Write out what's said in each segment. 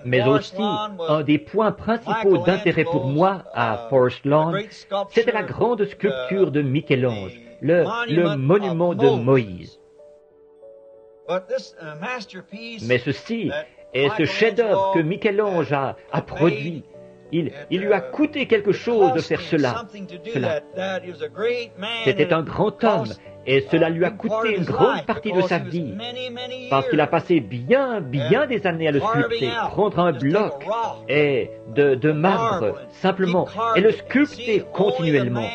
Mais aussi, un des points principaux d'intérêt pour moi à Forest Lawn, c'était la grande sculpture de Michel-Ange, le monument de Moïse. Mais ceci est ce chef-d'œuvre que Michel-Ange a produit. Il lui a coûté quelque chose de faire cela. C'était un grand homme, et cela lui a coûté une grande partie de sa vie, parce qu'il a passé bien des années à le sculpter, prendre un bloc et de marbre, simplement, et le sculpter continuellement.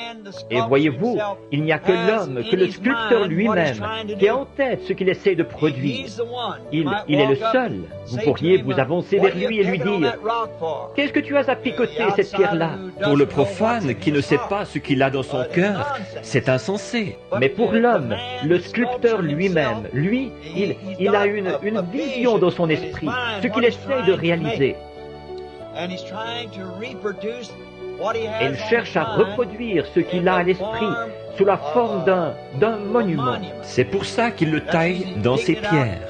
Et voyez-vous, il n'y a que l'homme, que le sculpteur lui-même, qui a en tête ce qu'il essaie de produire. Il est le seul. Vous pourriez vous avancer vers lui et lui dire, « Qu'est-ce que tu as à picoter cette pierre-là » Pour le profane qui ne sait pas ce qu'il a dans son cœur, c'est insensé. Mais pour l'homme, le sculpteur lui-même, lui, il a une vision dans son esprit, ce qu'il essaie de réaliser. Et il cherche à reproduire ce qu'il a à l'esprit sous la forme d'un monument. C'est pour ça qu'il le taille dans ses pierres.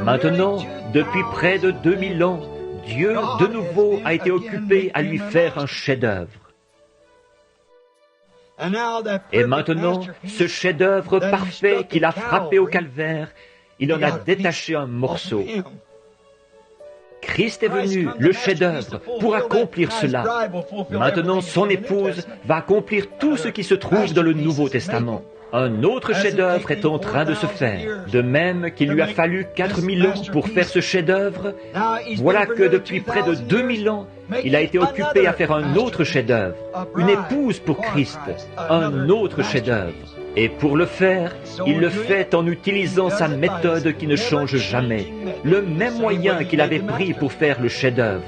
Maintenant, depuis près de 2000 ans, Dieu, de nouveau, a été occupé à lui faire un chef-d'œuvre. Et maintenant, ce chef-d'œuvre parfait qu'il a frappé au calvaire, il en a détaché un morceau. Christ est venu, le chef-d'œuvre, pour accomplir cela. Maintenant, son épouse va accomplir tout ce qui se trouve dans le Nouveau Testament. Un autre chef-d'œuvre est en train de se faire. De même qu'il lui a fallu 4000 ans pour faire ce chef-d'œuvre, voilà que depuis près de 2000 ans, il a été occupé à faire un autre chef-d'œuvre, une épouse pour Christ, un autre chef-d'œuvre. Et pour le faire, il le fait en utilisant sa méthode qui ne change jamais, le même moyen qu'il avait pris pour faire le chef-d'œuvre,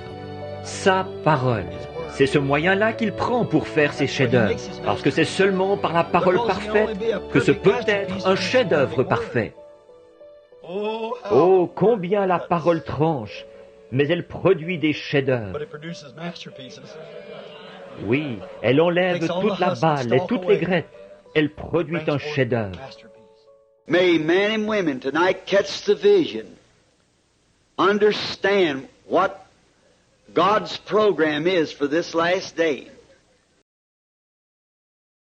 sa parole. C'est ce moyen-là qu'il prend pour faire ses chefs-d'œuvre, parce que c'est seulement par la parole parfaite que ce peut être un chef-d'œuvre parfait. Oh, combien la parole tranche, mais elle produit des chefs-d'œuvre. Oui, elle enlève toute la balle et toutes les grettes. Elle produit un chef-d'œuvre. May men and women tonight catch the vision, understand what God's program is for this last day.